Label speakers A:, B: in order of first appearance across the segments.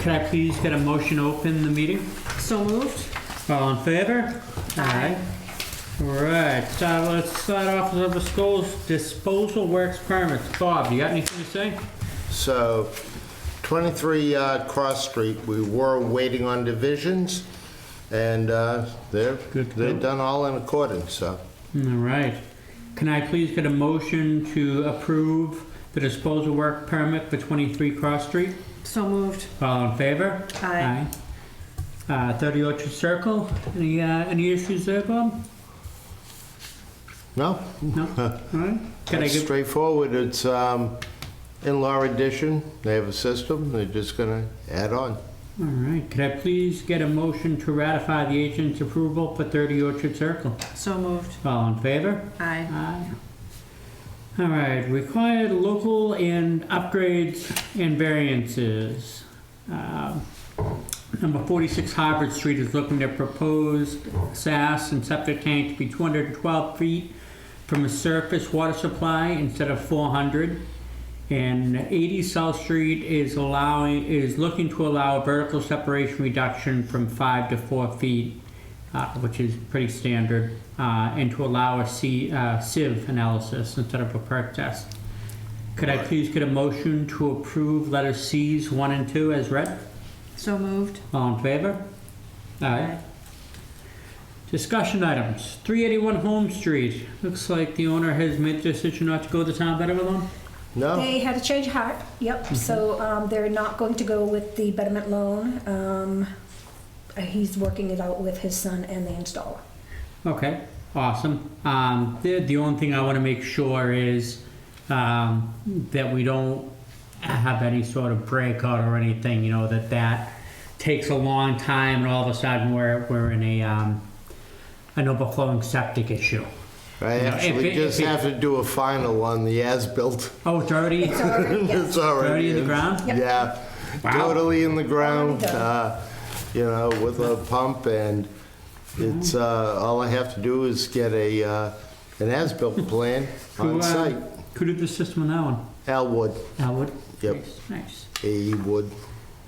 A: Could I please get a motion to open the meeting?
B: So moved.
A: All in favor?
B: Aye.
A: All right, so let's start off with the disposal works permits. Bob, you got anything to say?
C: So, 23 Cross Street, we were waiting on divisions, and they're done all in accordance, so.
A: All right. Can I please get a motion to approve the disposal work permit for 23 Cross Street?
B: So moved.
A: All in favor?
B: Aye.
A: 30 Orchard Circle, any issues there, Bob?
C: No?
A: No? All right. Can I
C: It's
A: give,
C: straightforward. It's in-law addition. They have a system. They're just going to add on.
A: all right. Could I please get a motion to ratify the agent's approval for 30 Orchard Circle?
B: So moved.
A: All in favor?
B: Aye.
A: Aye. All right, required local and upgrades and variances. Number 46 Harvard Street is looking to propose SAS and septic tank to be 212 feet from a surface water supply instead of 400. And 80 South Street is looking to allow a vertical separation reduction from 5 to 4 feet, which is pretty standard, and to allow a sieve analysis instead of a perk test. Could I please get a motion to approve letter C's 1 and 2 as read?
B: So moved.
A: All in favor? Aye. Discussion items. 381 Home Street. Looks like the owner has made the decision not to go the town better with them.
C: No?
D: They had a change of heart, yep. So they're not going to go with the betterment loan. He's working it out with his son and the installer.
A: Okay, awesome. The only thing I want to make sure is that we don't have any sort of breakout or anything, you know, that takes a long time and all of a sudden we're in an overflowing septic issue.
C: I actually just have to do a final on the as-built.
A: Oh, it's already,
D: It's already, yes.
C: It's already
A: already in the ground?
D: Yep.
C: Yeah,
A: Wow.
C: totally in the ground,
D: Already
C: you know, with a pump, and it's, all I have to do is get an as-built plan on site.
A: Who did the system on that one?
C: Al Wood,
A: Elwood?
C: Yep.
A: Nice.
C: A. Wood.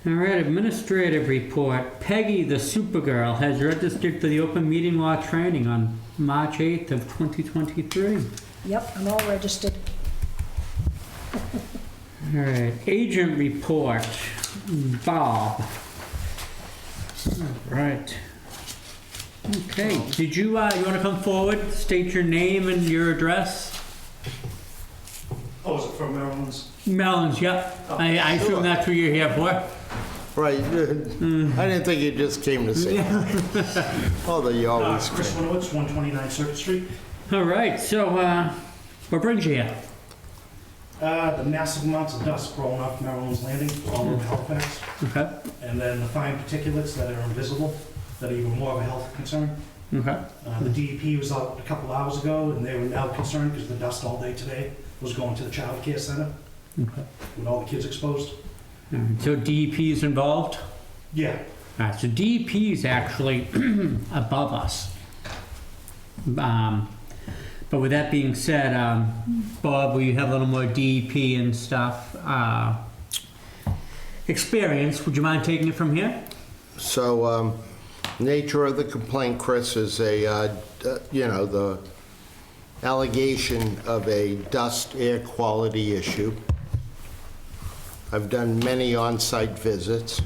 A: All right, administrative report. Peggy, the Supergirl, has registered for the open meeting law training on March 8th of 2023.
D: Yep, I'm all registered.
A: All right, agent report. Bob. All right. Okay, did you want to come forward, state your name and your address?
E: Oh, is it from Maryland's?
A: Mellons, yep. I assume that's who you're here for.
C: Right, I didn't think you just came to see. Although you always
E: Chris
C: come.
E: Winowitz, 129 Circuit Street.
A: All right, so what brings you here?
E: The massive amounts of dust blowing off Maryland's Landing all over Halifax,
A: Okay,
E: and then the fine particulates that are invisible, that are even more of a health concern.
A: okay.
E: The DEP was out a couple hours ago, and they were now concerned because the dust all day today was going to the child care center
A: Okay.
E: with all the kids exposed.
A: All right, so DEP is involved?
E: Yeah,
A: All right, so DEP is actually above us. But with that being said, Bob, we have a little more DEP and stuff experience. Would you mind taking it from here?
C: So, nature of the complaint, Chris, is the allegation of a dust air quality issue. I've done many on-site visits.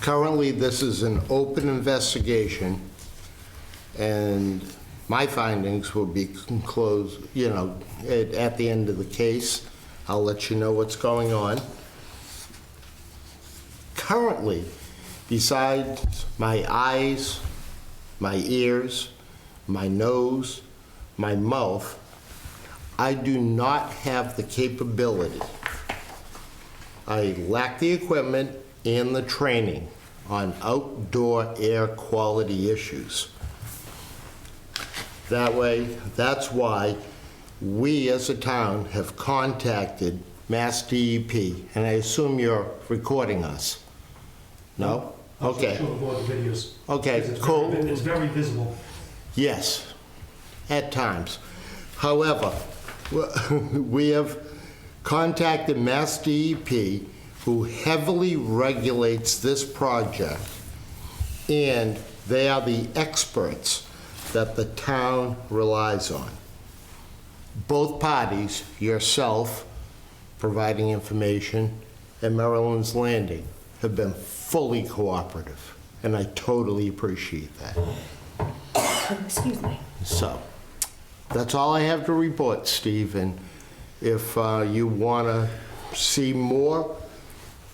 C: Currently, this is an open investigation, and my findings will be closed, at the end of the case. I'll let you know what's going on. Currently, besides my eyes, my ears, my nose, my mouth, I do not have the capability. I lack the equipment and the training on outdoor air quality issues. That's why we as a town have contacted Mass DEP, and I assume you're recording us. No?
E: I'll show
C: Okay.
E: the board the videos.
C: Okay,
E: It's
C: cool.
E: It's very visible.
C: Yes, at times. However, we have contacted Mass DEP who heavily regulates this project, and they are the experts that the town relies on. Both parties, yourself providing information and Maryland's Landing, have been fully cooperative, and I totally appreciate that.
D: Excuse me.
C: So, that's all I have to report, Steve, and if you want to see more,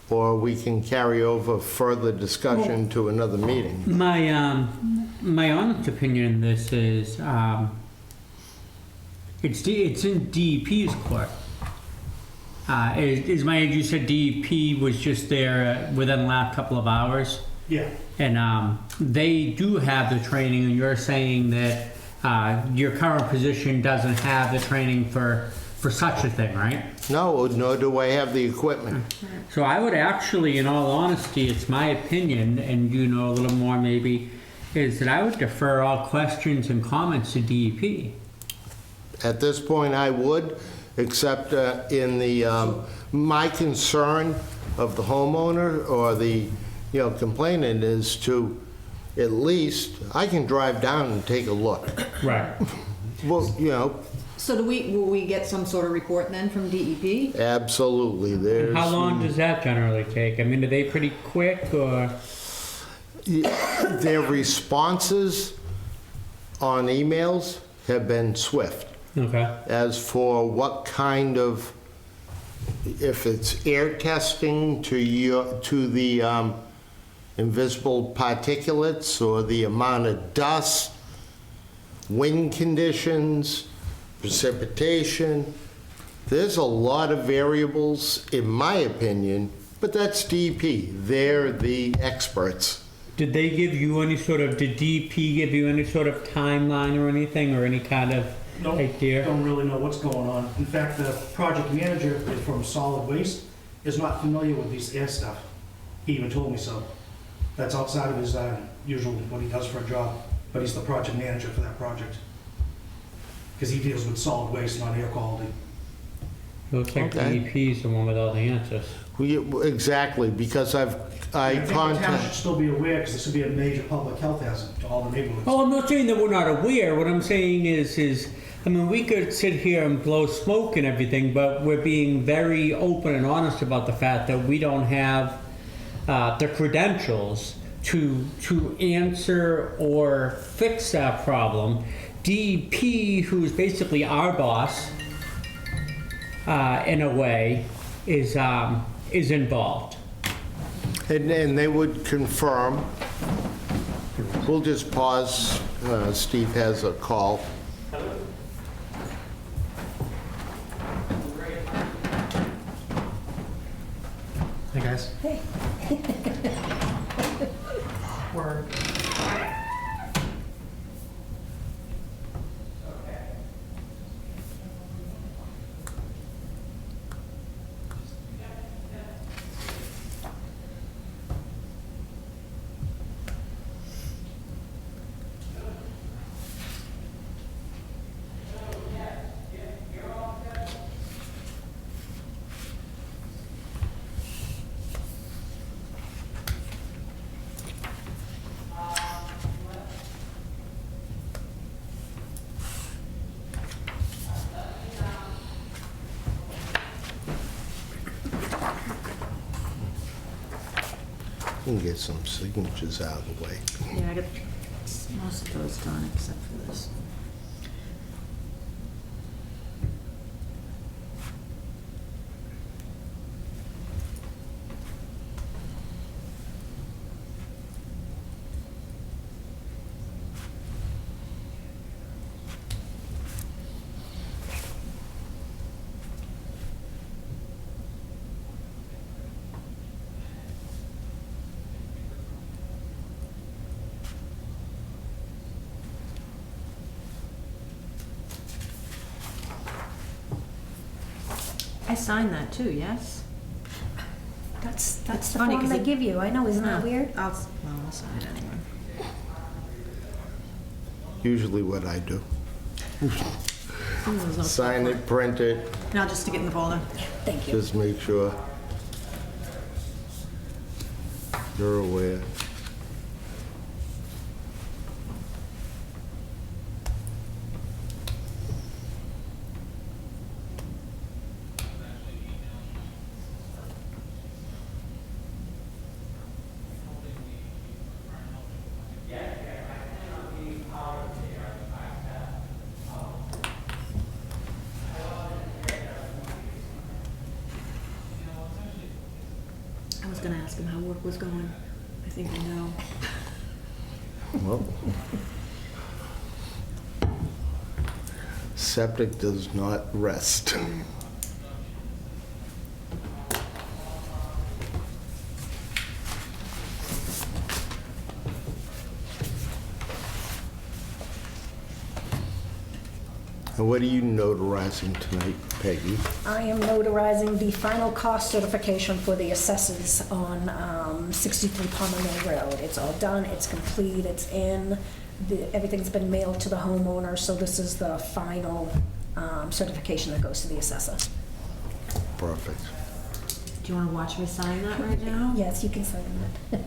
C: or we can carry over further discussion to another meeting.
A: My honest opinion in this is, it's in DEP's court. You said DEP was just there within the last couple of hours?
E: Yeah,
A: And they do have the training, and you're saying that your current position doesn't have the training for such a thing, right?
C: No, nor do I have the equipment.
A: So I would actually, in all honesty, it's my opinion, and you know a little more maybe, is that I would defer all questions and comments to DEP.
C: At this point, I would, except in the, my concern of the homeowner or the, complainant is to, at least, I can drive down and take a look.
A: Right.
C: Well,
B: So will we get some sort of report then from DEP?
C: absolutely, there's...
A: How long does that generally take? I mean, are they pretty quick, or?
C: Their responses on emails have been swift.
A: Okay.
C: As for what kind of, if it's air testing to the invisible particulates or the amount of dust, wind conditions, precipitation, there's a lot of variables, in my opinion, but that's DEP. They're the experts.
A: Did DEP give you any sort of timeline or anything, or any kind of
E: no,
A: idea?
E: don't really know what's going on. In fact, the project manager from Solid Waste is not familiar with these air stuff. He even told me so. That's outside of his usual, what he does for a job, but he's the project manager for that project. Because he deals with solid waste, not air quality.
A: Looks like
C: Okay.
A: DEP's the one with all the answers.
C: Exactly, because I
E: I think the town should
C: contact...
E: still be aware, because this would be a major public health hazard to all the neighborhoods.
A: Oh, I'm not saying that we're not aware. What I'm saying is, I mean, we could sit here and blow smoke and everything, but we're being very open and honest about the fact that we don't have the credentials to answer or fix that problem. DEP, who is basically our boss, in a way, is involved.
C: And they would confirm. We'll just pause. Steve has a call.
E: Hey, guys.
D: Hey.
E: Word.
C: We can get some signatures out of the way.
B: Yeah, I got most of those done except for this. I signed that too, yes?
D: That's
B: It's
D: the
B: funny
D: form
B: 'cause
D: they
B: it-
D: give you. I know, isn't that
B: Yeah.
D: weird?
B: I'll sign it anyway.
C: Usually what I do.
B: There's no
C: Sign it, print it,
B: Now just stick it in the folder.
D: Thank you.
C: just make sure. you're aware.
B: I was gonna ask him how work was going. I think I know.
C: Well, septic does not rest. And what are you notarizing tonight, Peggy?
D: I am notarizing the final cost certification for the assessors on 63 Palmer Mill Road. It's all done, it's complete, it's in, everything's been mailed to the homeowner, so this is the final certification that goes to the assessor.
C: Perfect.
B: Do you wanna watch me sign that right now?
D: Yes, you can sign that.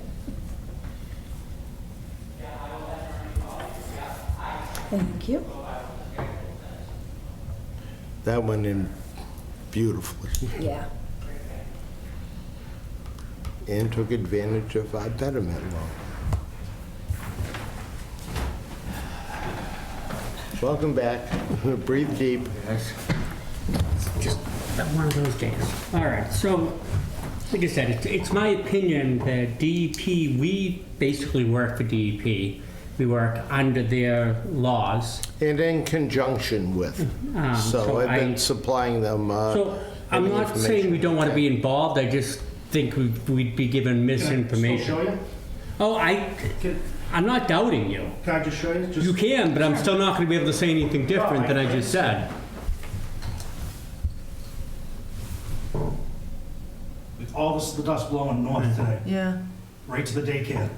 D: Thank you.
C: That went in beautifully
D: Yeah.
C: and took advantage of our betterment law. Welcome back. Breathe deep.
A: Yes. It's just one of those days. All right, so, like I said, it's my opinion that DEP, we basically work for DEP. We work under their laws.
C: And in conjunction with. So
A: so
C: I've been
A: I-
C: supplying them
A: So I'm
C: any
A: not saying we don't want to be involved, I just think we'd be given
E: Can I still
A: misinformation.
E: show you?
A: Oh,
E: Can
A: I'm not doubting you.
E: can I just show you? Just-
A: You can, but I'm still not going to be able to say anything different than I just said.
E: All this, the dust blowing north today,
B: Yeah.
E: right to the daycare.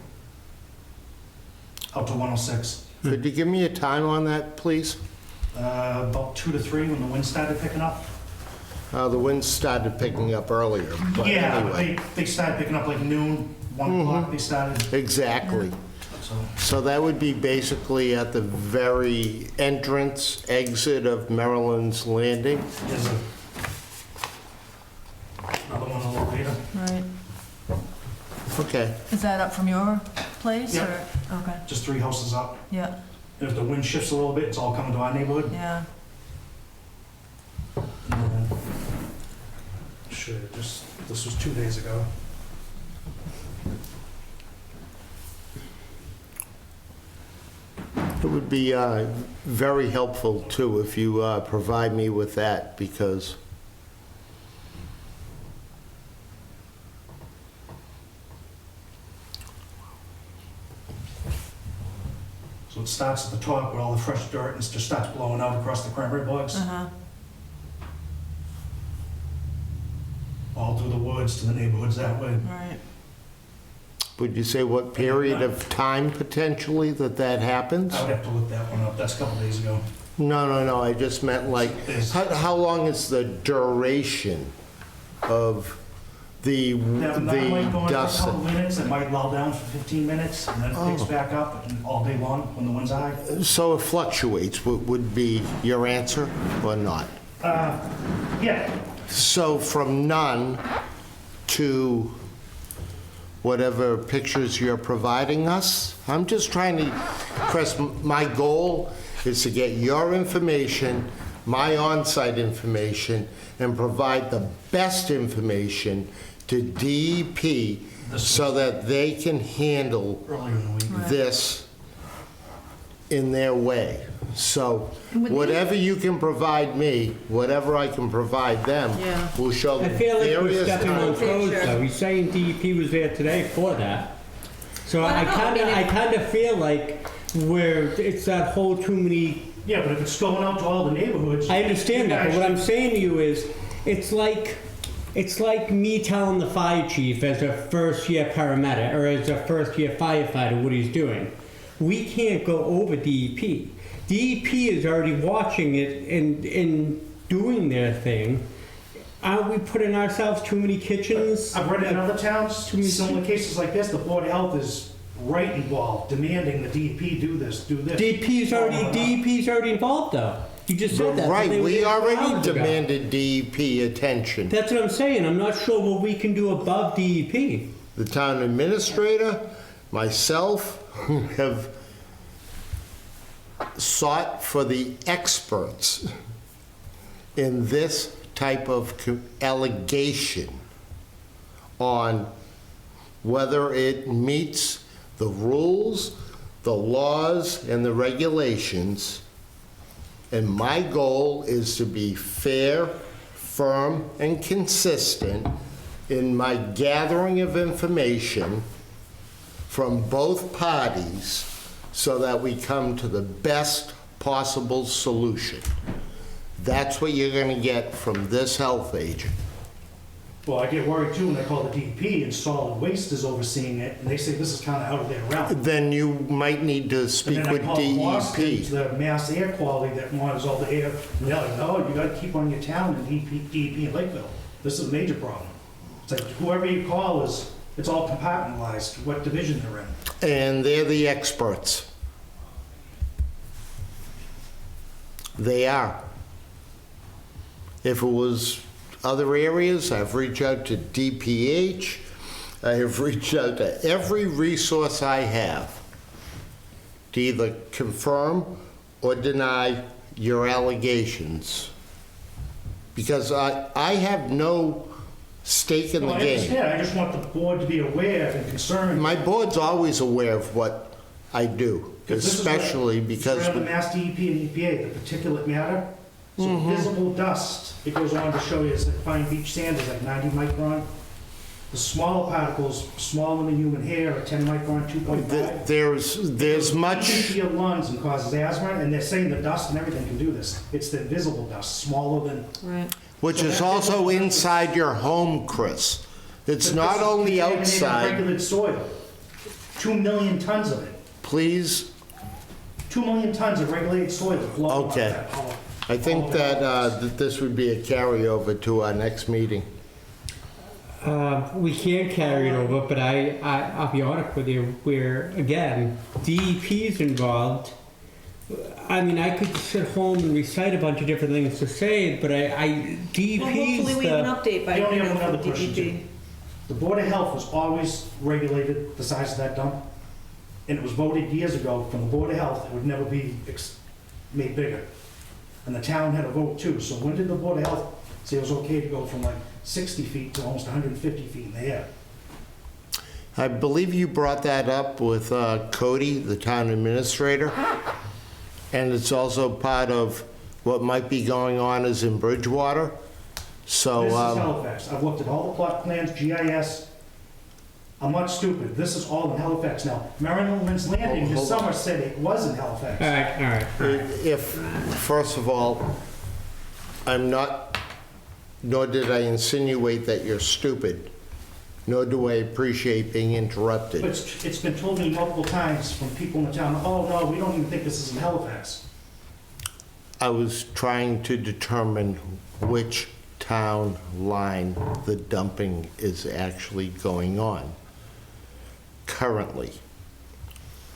E: Out to 106.
C: Could you give me a time on that, please?
E: About 2 to 3 when the wind started picking up.
C: The wind started picking up earlier, but
E: Yeah,
C: anyway.
E: they started picking up like noon, 1 o'clock they started,
C: Exactly.
E: so.
C: So that would be basically at the very entrance, exit of Maryland's Landing.
E: There's another one a little later.
F: Right.
C: Okay.
F: Is that up from your place,
E: Yep.
F: or? Okay,
E: Just 3 houses up.
F: yeah,
E: If the wind shifts a little bit, it's all coming to our neighborhood.
F: yeah.
E: Sure, this was 2 days ago.
C: It would be very helpful, too, if you provide me with that, because
E: So it starts at the top where all the fresh dirt and it just starts blowing out across the cranberry bogs,
F: Uh-huh.
E: all through the woods to the neighborhoods that way.
F: Right.
C: would you say what period of time potentially that happens?
E: I would have to look that one up, that's a couple days ago.
C: No, I just meant like, how long is the duration of the
E: That might go on for a
C: dust?
E: couple minutes, it might lull down for 15 minutes, and then it picks
C: Oh.
E: back up and all day long when the wind's high.
C: So it fluctuates, would be your answer, or not?
E: Yeah,
C: So from none to whatever pictures you're providing us? I'm just trying to, Chris, my goal is to get your information, my on-site information, and provide the best information to DEP so that they can handle
E: earlier in the week.
F: Right.
C: this in their way. So
F: Would they-
C: whatever you can provide me, whatever I can provide them,
F: Yeah.
C: will show
A: I feel like we're
C: various
A: stepping on
C: times.
A: toes, though. He's saying DEP was there today for that. So
B: Well, I
A: I
B: don't know, I mean,
A: kind of feel like it's that whole too many.
E: Yeah, but if it's going out to all the neighborhoods.
A: I understand that, but what I'm
E: Actually,
A: saying to you is, it's like me telling the fire chief as a first-year paramedic or as a first-year firefighter what he's doing. We can't go over DEP. DEP is already watching it and doing their thing, Are we putting ourselves too many kitchens?
E: I've read in other towns,
A: Too many-
E: similar cases like this, the Board of Health is right involved, demanding the DEP do this, do this.
A: DEP's already involved though. You just said that.
C: Right,
A: They
C: we
A: were
C: already
A: hours ago.
C: demanded DEP attention.
A: That's what I'm saying. I'm not sure what we can do above DEP.
C: The town administrator, myself, have sought for the experts in this type of allegation on whether it meets the rules, the laws, and the regulations. And my goal is to be fair, firm, and consistent in my gathering of information from both parties so that we come to the best possible solution. That's what you're gonna get from this health agent.
E: Well, I get worried too when I call the DEP and solid waste is overseeing it, and they say this is kind of out of their realm.
C: Then you might need to
E: And
C: speak
E: then I
C: with
E: call Boston,
C: DEP.
E: the Mass Air Quality that monitors all the air, and they're like, no, you gotta keep on your town and DEP in Lakeville. This is a major problem. It's like whoever you call it's all compartmentalized, what division they're in.
C: And they're the experts. They are. If it was other areas, I've reached out to DPH, I have reached out to every resource I have to either confirm or deny your allegations. Because I have no stake in the
E: Well, I
C: game.
E: understand, I just want the board to be aware and concerned.
C: My board's always aware of what I do,
E: 'Cause this is what-
C: especially because
E: Around the Mass DEP and EPA, the particulate matter, so
C: Mm-hmm.
E: visible dust, it goes on to show you, it's like fine beach sand is like 90 micron. The smaller particles, smaller than human hair, are 10 micron, 2.5.
C: there's
E: Into
C: much,
E: your lungs and causes asthma, and they're saying the dust and everything can do this. It's the visible dust, smaller than.
B: Right.
C: which is also inside your home, Chris. It's not only outside.
E: Regulated soil. 2 million tons of it.
C: Please,
E: 2 million tons of regulated soil. flowing like
C: Okay.
E: that all-
C: I think
E: all
C: that
E: over the
C: that this would be a carryover to our next meeting.
A: We can't carry it over, but I'll be honest with you, where, again, DEP's involved. I mean, I could sit home and recite a bunch of different things to say, but DEP's
B: Well, hopefully we have an
A: the...
B: update by,
E: I only have
B: from
E: another question,
B: DEP.
E: too. The Board of Health has always regulated the size of that dump, and it was voted years ago from the Board of Health it would never be made bigger. And the town had a vote too, so when did the Board of Health say it was okay to go from like 60 feet to almost 150 feet in the air?
C: I believe you brought that up with Cody, the town administrator, and it's also part of what might be going on is in Bridgewater. So,
E: This is Halifax. I've looked at all the plot plans, GIS. I'm not stupid. This is all in Halifax now. Maryland's Landing this
C: Hold on.
E: summer said it was in Halifax.
A: All right.
C: if, first of all, I'm not, nor did I insinuate that you're stupid, nor do I appreciate being
E: But
C: interrupted.
E: it's been told me multiple times from people in the town, oh, no, we don't even think this is in Halifax.
C: I was trying to determine which town line the dumping is actually going on currently,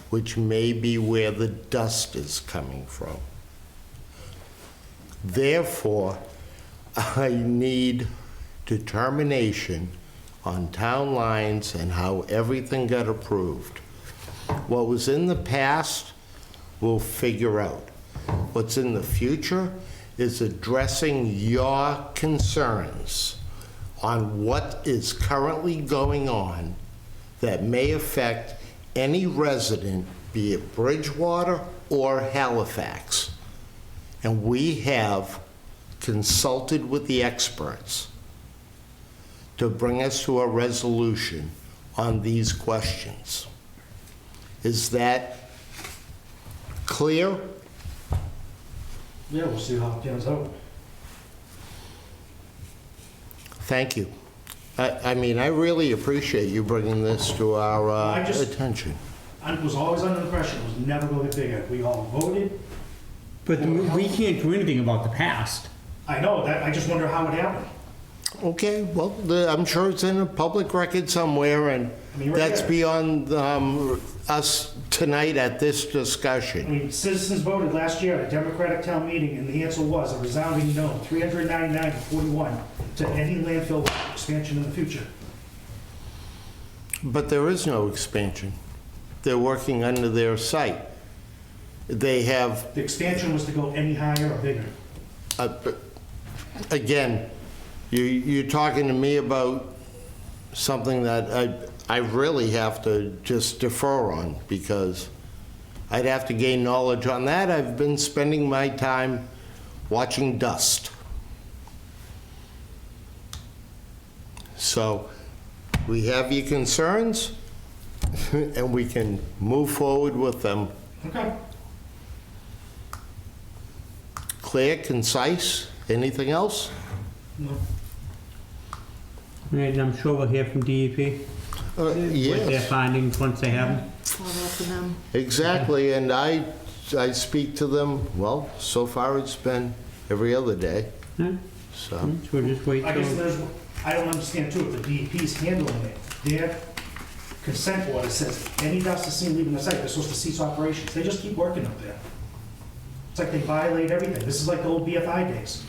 C: which may be where the dust is coming from. Therefore, I need determination on town lines and how everything got approved. What was in the past, we'll figure out. What's in the future is addressing your concerns on what is currently going on that may affect any resident, be it Bridgewater or Halifax. And we have consulted with the experts to bring us to a resolution on these questions. Is that clear?
E: Yeah, we'll see how it turns out.
C: Thank you. I mean, I really appreciate you bringing this to our
E: I just-
C: attention.
E: I was always under the impression it was never going to get bigger. We all voted.
A: But we can't do anything about the past.
E: I know that. I just wonder how it happened.
C: Okay, well, I'm sure it's in a public record somewhere, and
E: I mean, right
C: that's
E: there.
C: beyond us tonight at this
E: I
C: discussion.
E: mean, citizens voted last year at a Democratic town meeting, and the answer was a resounding no, 399 to 41, to any landfill expansion in the future.
C: But there is no expansion. They're working under their site. They have,
E: The expansion was to go any higher or bigger.
C: again, you're talking to me about something that I really have to just defer on, because I'd have to gain knowledge on that. I've been spending my time watching dust. So we have your concerns, and we can move forward with them.
E: Okay.
C: Clear, concise, anything else?
E: No.
A: And I'm sure we'll hear from DEP with their
C: Yes,
A: findings once they have them.
B: Follow up with them.
C: exactly, and I speak to them, well, so far it's been every other day,
A: Yeah,
C: so.
A: so we'll just wait
E: I guess
A: till,
E: I don't understand too, if the DEP's handling it, their consent order says any dust is seen leaving the site, they're supposed to cease operations. They just keep working up there. It's like they violate everything. This is like the old BFI days.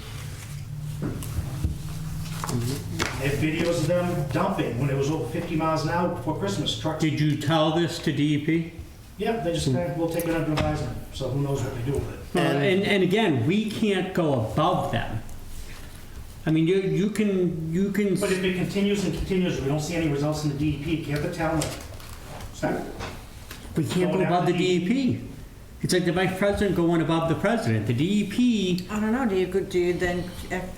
E: They have videos of them dumping when it was over 50 miles an hour before Christmas, trucks.
A: did you tell this to DEP?
E: Yeah, they just kind of, we'll take it under advisement, so who knows what they do with it.
A: Well, and again, we can't go above them. I mean, you can,
E: But if it continues and continues, we don't see any results in the DEP, can't the town start?
A: we can't go
E: going
A: above the
E: after
A: DEP. It's like the vice president going above the president. The DEP,
B: I don't know, do you then,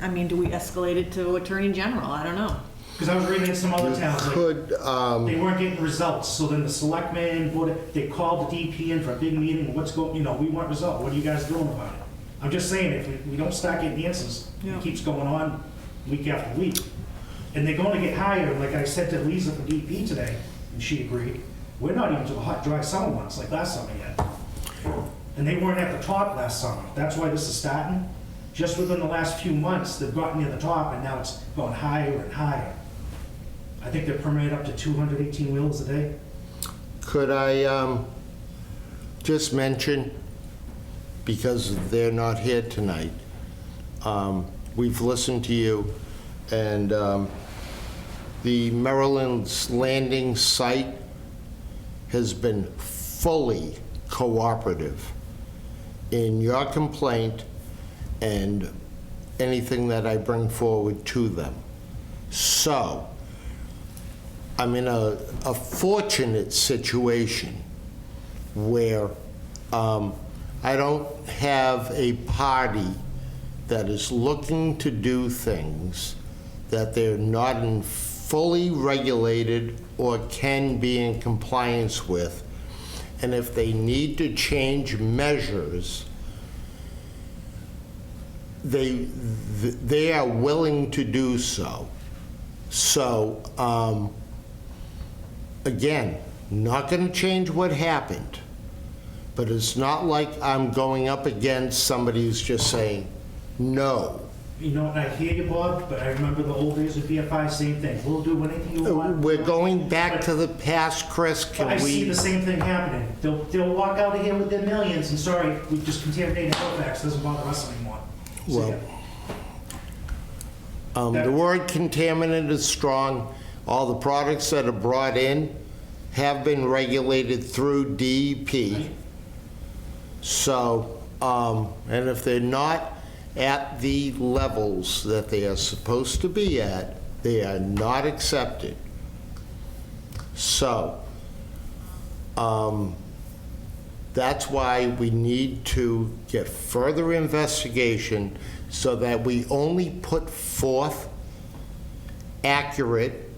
B: I mean, do we escalate it to Attorney General? I don't know.
E: Because I was reading in some other towns, like,
C: Could,
E: they weren't getting results, so then the selectmen voted, they called the DEP in for a big meeting, what's going, we want results, what are you guys doing about it? I'm just saying, if we don't start getting answers,
B: Yeah.
E: it keeps going on week after week. And they're going to get higher, like I said to Lisa from DEP today, and she agreed, we're not even to the hot, dry summer months like last summer yet. And they weren't at the top last summer, that's why this is starting. Just within the last few months, they've gotten near the top, and now it's going higher and higher. I think they're permitted up to 218 wheels a day.
C: could I just mention, because they're not here tonight, we've listened to you, and the Maryland's Landing site has been fully cooperative in your complaint and anything that I bring forward to them. So, I'm in a fortunate situation where I don't have a party that is looking to do things that they're not in fully regulated or can be in compliance with. And if they need to change measures, they are willing to do so. So, again, not going to change what happened, but it's not like I'm going up against somebody who's just saying, no.
E: You know, and I hear you, Bob, but I remember the old days with BFI, same thing. We'll do anything you want.
C: We're going back to the past, Chris,
E: But
C: can
E: I see
C: we?
E: the same thing happening. They'll walk out of here with their millions, and sorry, we just contaminated Halifax, doesn't bother us anymore. See
C: Well,
E: ya.
C: The word contaminant is strong. All the products that are brought in have been regulated through DEP. So, and if they're not at the levels that they are supposed to be at, they are not accepted. So, that's why we need to get further investigation so that we only put forth accurate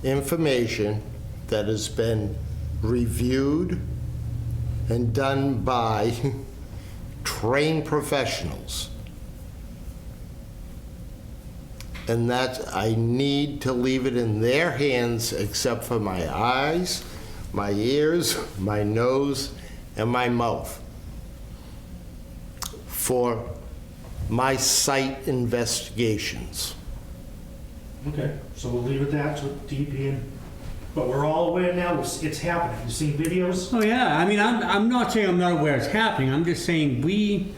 C: information that has been reviewed and done by trained professionals. And that I need to leave it in their hands, except for my eyes, my ears, my nose, and my mouth, for my site investigations.
E: Okay, so we'll leave it that to DEP, but we're all aware now, it's happening. You've seen videos?
A: Oh, yeah, I mean, I'm not saying I'm not aware it's happening, I'm just saying we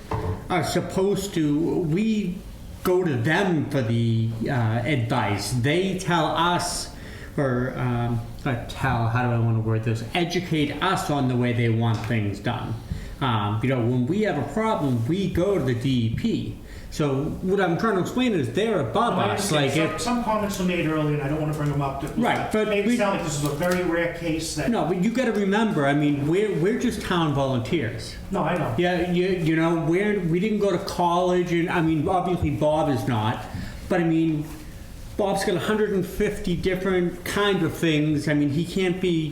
A: are supposed to, we go to them for the advice. They tell us, or how do I want to word this? Educate us on the way they want things done. When we have a problem, we go to the DEP. So what I'm trying to explain is they're above
E: I
A: us.
E: understand. Some comments were made earlier, and I don't want to bring them up.
A: Right, but
E: Maybe
A: we-
E: it sound like this is a very rare case that...
A: No, but you got to remember. I mean, we're just town volunteers.
E: No, I know.
A: Yeah, we didn't go to college, and I mean, obviously Bob is not, but I mean, Bob's got 150 different kind of things. I mean, he can't be,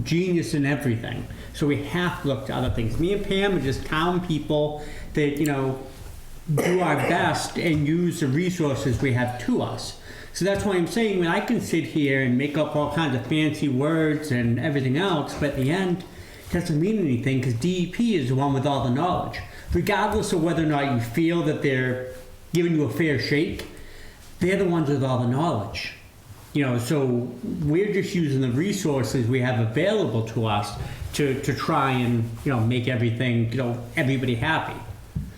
A: genius in everything. So we have to look to other things. Me and Pam are just town people that, do our best and use the resources we have to us. So that's why I'm saying, I can sit here and make up all kinds of fancy words and everything else, but at the end, it doesn't mean anything because DEP is the one with all the knowledge. Regardless of whether or not you feel that they're giving you a fair shake, they're the ones with all the knowledge. So we're just using the resources we have available to us to try and, make everything, everybody happy.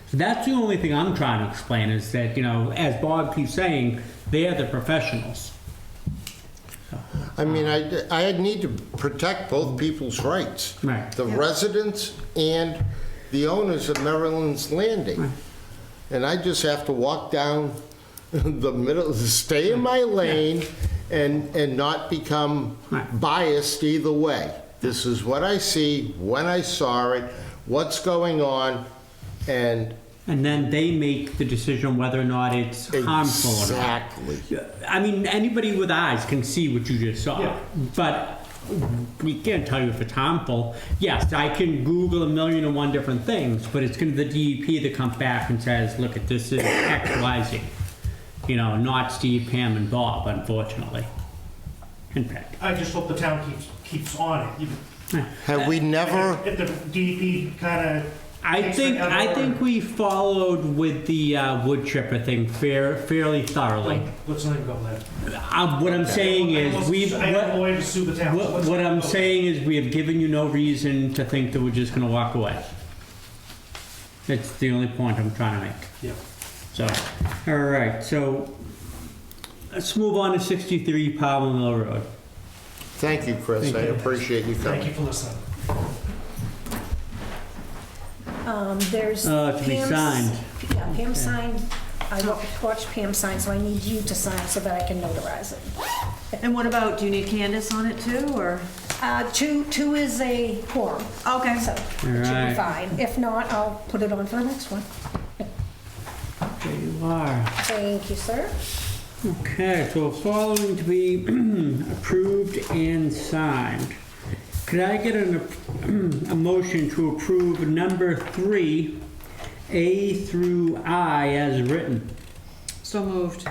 A: So that's the only thing I'm trying to explain is that, as Bob keeps saying, they're the professionals.
C: I mean, I need to protect both people's rights.
A: Right.
C: The residents and the owners of Maryland's Landing.
A: Right.
C: And I just have to walk down the middle, stay in my lane and not become
A: Right.
C: biased either way. This is what I see, when I saw it, what's going on, and
A: And then they make the decision whether or not it's harmful or not.
C: exactly.
A: I mean, anybody with eyes can see what you just saw.
E: Yeah.
A: But we can't tell you if it's harmful. Yes, I can Google 1,000,001 different things, but it's going to the DEP that comes back and says, look, this is X, Y, Z. Not Steve, Pam, and Bob, unfortunately. And Peg.
E: I just hope the town keeps on it.
C: Have we never,
E: If the DEP kind of...
A: I think we followed with the wood chipper thing fairly thoroughly.
E: Let's not even go there.
A: What I'm saying is
E: I have a lawyer to sue the town. so let's
A: what
E: not
A: I'm
E: go
A: saying is we have given you no reason to think that we're just going to walk away. That's the only point I'm trying to make.
E: there.
A: So, all right. So let's move on to 63 Palmer Mill Road.
C: thank you, Chris, I appreciate you
E: Yeah. Thank you
C: coming.
E: for listening.
D: There's
A: To be
D: Pam's-
A: signed.
D: Yeah, Pam signed, I watched Pam sign, so I need you to sign so that I can notarize it.
F: And what about, do you need Candace on it too, or?
D: Two is a quorum,
F: Okay.
D: so it should be
A: Alright.
D: fine. If not, I'll put it on for the next one.
A: There you are.
D: Thank you, sir.
A: Okay, so following to be approved and signed. Could I get a motion to approve number 3, A through I as written?
F: So moved.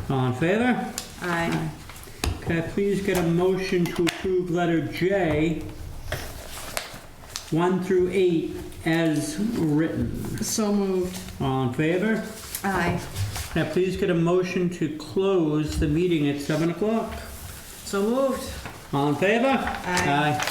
A: All in favor?
F: Aye.
A: Could I please get a motion to approve letter J, 1 through 8 as written?
F: So moved.
A: All in favor?
F: Aye.
A: Could I please get a motion to close the meeting at 7 o'clock?
F: So moved.
A: All in favor?
F: Aye.